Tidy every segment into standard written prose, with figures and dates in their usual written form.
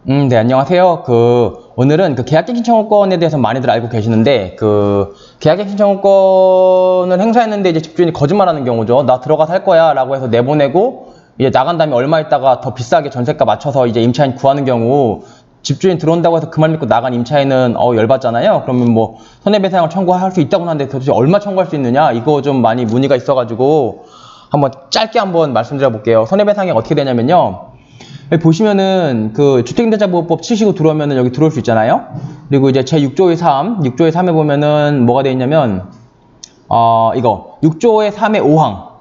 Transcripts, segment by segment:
네, 안녕하세요. 오늘은 계약갱신 청구권에 대해서 많이들 알고 계시는데, 계약갱신 청구권을 행사했는데 이제 집주인이 거짓말하는 경우죠. 나 들어가 살 거야 라고 해서 내보내고, 이제 나간 다음에 얼마 있다가 더 비싸게 전세가 맞춰서 이제 임차인 구하는 경우, 집주인 들어온다고 해서 그 말 믿고 나간 임차인은 열받잖아요. 그러면 뭐 손해배상을 청구할 수 있다고 하는데 도대체 얼마 청구할 수 있느냐? 이거 좀 많이 문의가 있어가지고 짧게 한번 말씀드려 볼게요. 손해배상이 어떻게 되냐면요. 여기 보시면은 주택임대차보호법 치시고 들어오면은 여기 들어올 수 있잖아요. 그리고 이제 제 6조의 3, 6조의 3에 보면은 뭐가 되어 있냐면 이거 6조의 3의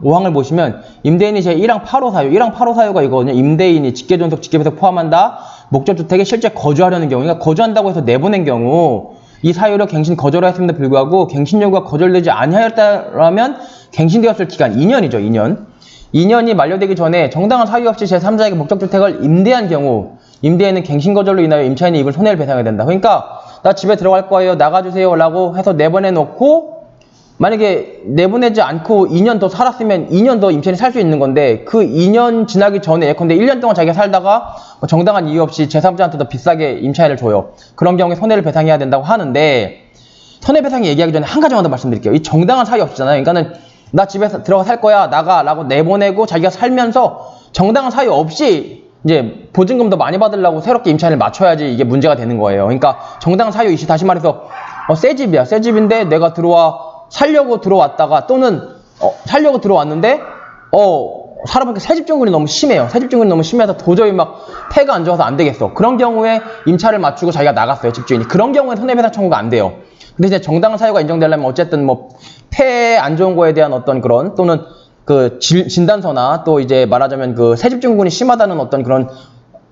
5항을 보시면 임대인이 제 1항 8호 사유, 1항 8호 사유가 이거거든요. 임대인이 직계존속, 직계배석 포함한다. 목적주택에 실제 거주하려는 경우, 그러니까 거주한다고 해서 내보낸 경우 이 사유를 갱신 거절을 했음에도 불구하고 갱신 요구가 거절되지 아니하였다라면 갱신되었을 기간 2년이죠. 2년이 만료되기 전에 정당한 사유 없이 제3자에게 목적주택을 임대한 경우 임대인은 갱신 거절로 인하여 임차인이 입을 손해를 배상해야 된다. 그러니까 나 집에 들어갈 거예요. 나가주세요 라고 해서 내보내놓고 만약에 내보내지 않고 2년 더 살았으면 2년 더 임차인이 살 수 있는 건데 그 2년 지나기 전에 예컨대 1년 동안 자기가 살다가 정당한 이유 없이 제3자한테 더 비싸게 임차인을 줘요. 그런 경우에 손해를 배상해야 된다고 하는데 손해배상이 얘기하기 전에 한 가지만 더 말씀드릴게요. 이 정당한 사유 없잖아요. 그러니까는 나 집에 들어가 살 거야 나가 라고 내보내고 자기가 살면서 정당한 사유 없이 이제 보증금 더 많이 받으려고 새롭게 임차인을 맞춰야지 이게 문제가 되는 거예요. 그러니까 정당한 사유 이시 다시 말해서 새 집이야. 새 집인데 내가 살려고 들어왔다가 또는 살려고 들어왔는데 살아보니까 새집증후군이 너무 심해요. 새집증후군이 너무 심해서 도저히 폐가 안 좋아서 안 되겠어. 그런 경우에 임차를 맞추고 자기가 나갔어요. 집주인이. 그런 경우에 손해배상 청구가 안 돼요. 근데 이제 정당한 사유가 인정되려면 어쨌든 폐에 안 좋은 거에 대한 어떤 그런 또는 진단서나 또 이제 말하자면 새집증후군이 심하다는 어떤 그런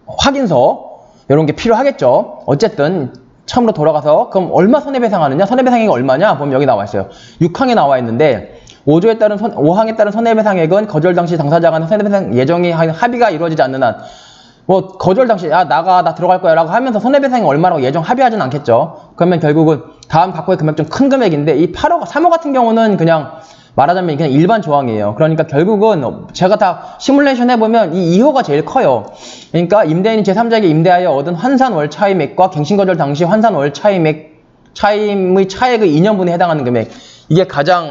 확인서 이런 게 필요하겠죠. 어쨌든 처음으로 돌아가서 그럼 얼마 손해배상하느냐? 손해배상액이 얼마냐? 보면 여기 나와 있어요. 6항에 나와 있는데 5항에 따른 손해배상액은 거절 당시 당사자 간의 손해배상 예정이 합의가 이루어지지 않는 한 거절 당시 나 들어갈 거야 라고 하면서 손해배상이 얼마라고 예정 합의하진 않겠죠. 그러면 결국은 다음 각호의 금액 좀 큰 금액인데 이 3호 같은 경우는 그냥 말하자면 그냥 일반 조항이에요. 그러니까 결국은 제가 다 시뮬레이션 해보면 이 2호가 제일 커요. 그러니까 임대인이 제3자에게 임대하여 얻은 환산월 차임액과 갱신거절 당시 환산월 차임의 차액의 2년분에 해당하는 금액, 이게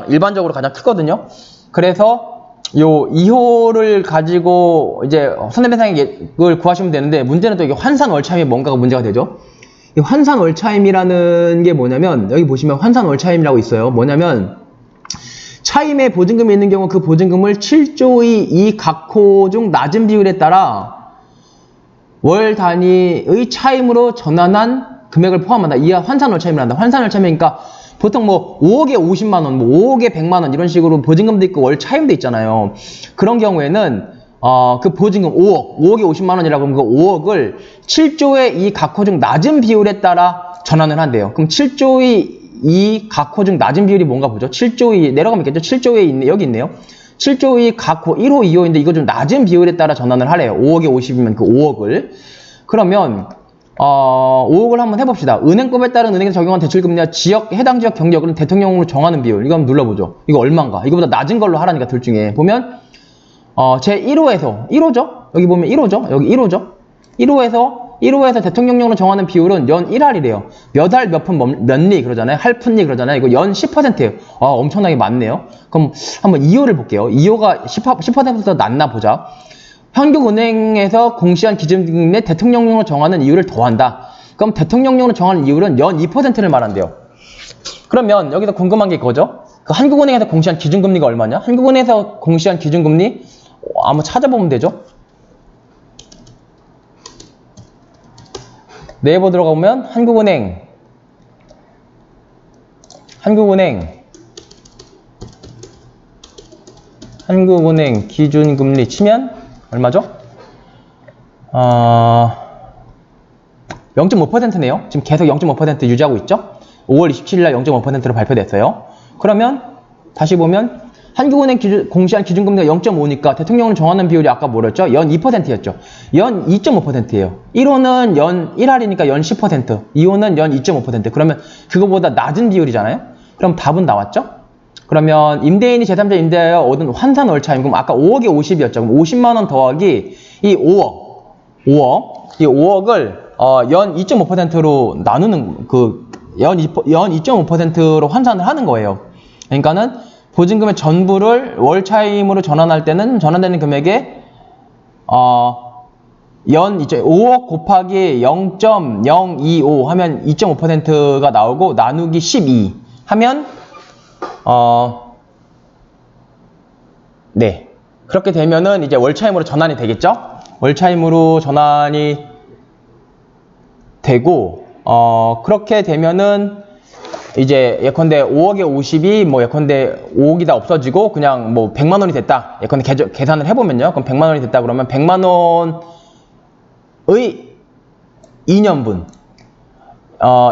일반적으로 가장 크거든요. 그래서 요 2호를 가지고 이제 손해배상액을 구하시면 되는데 문제는 또 이게 환산월 차임이 뭔가가 문제가 되죠. 이 환산월 차임이라는 게 뭐냐면 여기 보시면 환산월 차임이라고 있어요. 뭐냐면 차임에 보증금이 있는 경우 그 보증금을 7조의 이 각호 중 낮은 비율에 따라 월 단위의 차임으로 전환한 금액을 포함한다. 이하 환산월 차임을 한다. 환산월 차임이니까 보통 5억에 50만원, 5억에 100만원 이런 식으로 보증금도 있고 월 차임도 있잖아요. 그런 경우에는 그 보증금 5억에 50만원이라고 하면 그 5억을 7조의 이 각호 중 낮은 비율에 따라 전환을 한대요. 그럼 7조의 이 각호 중 낮은 비율이 뭔가 보죠. 7조의 내려가면 있겠죠. 7조의 있네, 여기 있네요. 7조의 각호 1호, 2호인데 이거 좀 낮은 비율에 따라 전환을 하래요. 5억에 50이면 그 5억을. 그러면 5억을 한번 해봅시다. 은행법에 따른 은행에서 적용한 대출금리와 해당 지역 경력은 대통령으로 정하는 비율. 이거 한번 눌러보죠. 이거 얼마인가? 이거보다 낮은 걸로 하라니까 둘 중에. 보면 제 1호에서 1호죠? 여기 보면 1호죠? 여기 1호죠? 1호에서 대통령령으로 정하는 비율은 연 1할이래요. 몇 할, 몇 푼, 몇 리 그러잖아요. 할푼리 그러잖아요. 이거 연 10%예요. 엄청나게 많네요. 그럼 한번 2호를 볼게요. 2호가 10%더 낮나 보자. 한국은행에서 공시한 기준금리 내 대통령령으로 정하는 이율을 더한다. 그럼 대통령령으로 정하는 이율은 연 2%를 말한대요. 그러면 여기서 궁금한 게 그거죠. 한국은행에서 공시한 기준금리가 얼마냐? 한국은행에서 공시한 기준금리 한번 찾아보면 되죠. 네이버 들어가보면 한국은행 기준금리 치면 얼마죠? 0.5%네요. 지금 계속 0.5% 유지하고 있죠? 5월 27일 날 0.5%로 발표됐어요. 그러면 다시 보면 한국은행 공시한 기준금리가 0.5니까 대통령을 정하는 비율이 아까 뭐랬죠? 연 2%였죠. 연 2.5%예요. 1호는 연 1할이니까 연 10%, 2호는 연 2.5%. 그러면 그거보다 낮은 비율이잖아요? 그럼 답은 나왔죠? 그러면 임대인이 제3자 임대하여 얻은 환산월 차임, 그럼 아까 5억에 50이었죠. 그럼 50만원 더하기 이 5억. 이 5억을 연 2.5%로 나누는 연 2.5%로 환산을 하는 거예요. 그러니까는 보증금의 전부를 월 차임으로 전환되는 금액에 연 5억 곱하기 0.025 하면 2.5%가 나오고 나누기 12 하면 네. 그렇게 되면은 이제 월 차임으로 전환이 되겠죠? 월 차임으로 전환이 되고 그렇게 되면은 이제 예컨대 5억에 50이 뭐 예컨대 5억이 다 없어지고 그냥 뭐 100만 원이 됐다. 예컨대 계산을 해보면요. 그럼 100만 원이 됐다 그러면 100만 원의 2년분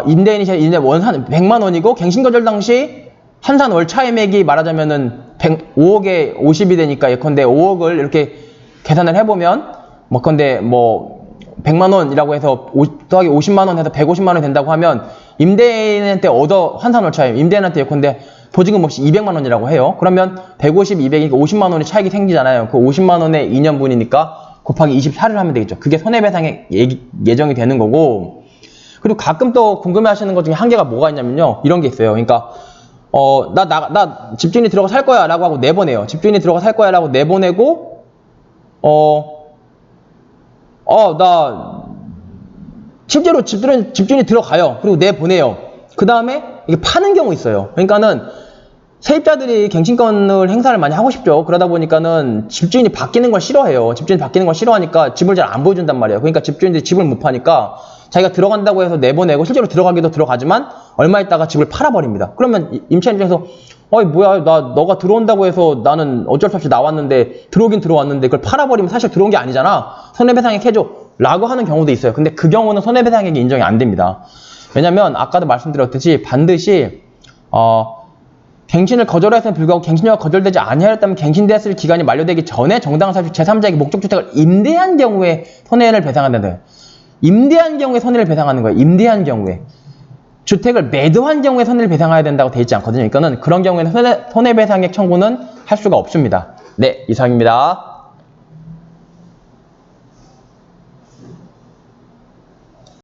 임대 원산 100만 원이고 갱신거절 당시 환산 월 차임액이 말하자면은 5억에 50이 되니까 예컨대 5억을 이렇게 계산을 해보면 뭐 건데 뭐 100만 원이라고 해서 더하기 50만 원 해서 150만 원이 된다고 하면 임대인한테 환산 월 차임 임대인한테 예컨대 보증금 없이 200만 원이라고 해요. 그러면 150, 200이니까 50만 원의 차익이 생기잖아요. 그 50만 원의 2년분이니까 곱하기 24를 하면 되겠죠. 그게 손해배상의 예정이 되는 거고. 그리고 가끔 또 궁금해하시는 것 중에 한계가 뭐가 있냐면요. 이런 게 있어요. 그러니까 나 집주인이 들어가 살 거야 라고 하고 내보내요. 집주인이 들어가 살 거야 라고 내보내고 나 실제로 집주인이 들어가요. 그리고 내보내요. 그 다음에 이게 파는 경우 있어요. 그러니까는 세입자들이 갱신권을 행사를 많이 하고 싶죠. 그러다 보니까는 집주인이 바뀌는 걸 싫어해요. 집주인이 바뀌는 걸 싫어하니까 집을 잘 안 보여준단 말이에요. 그러니까 집주인들이 집을 못 파니까 자기가 들어간다고 해서 내보내고 실제로 들어가기도 들어가지만 얼마 있다가 집을 팔아버립니다. 그러면 임차인 입장에서 뭐야 너가 들어온다고 해서 나는 어쩔 수 없이 나왔는데 들어오긴 들어왔는데 그걸 팔아버리면 사실 들어온 게 아니잖아. 손해배상액 해줘 라고 하는 경우도 있어요. 근데 그 경우는 손해배상액이 인정이 안 됩니다. 왜냐면 아까도 말씀드렸듯이 반드시 갱신을 거절했음에 불구하고 갱신료가 거절되지 아니하였다면 갱신되었을 기간이 만료되기 전에 정당한 사실 제3자에게 목적주택을 임대한 경우에 손해를 배상한다는 임대한 경우에 손해를 배상하는 거예요. 임대한 경우에. 주택을 매도한 경우에 손해를 배상해야 된다고 돼 있지 않거든요. 그러니까는 그런 경우에는 손해배상액 청구는 할 수가 없습니다. 네, 이상입니다.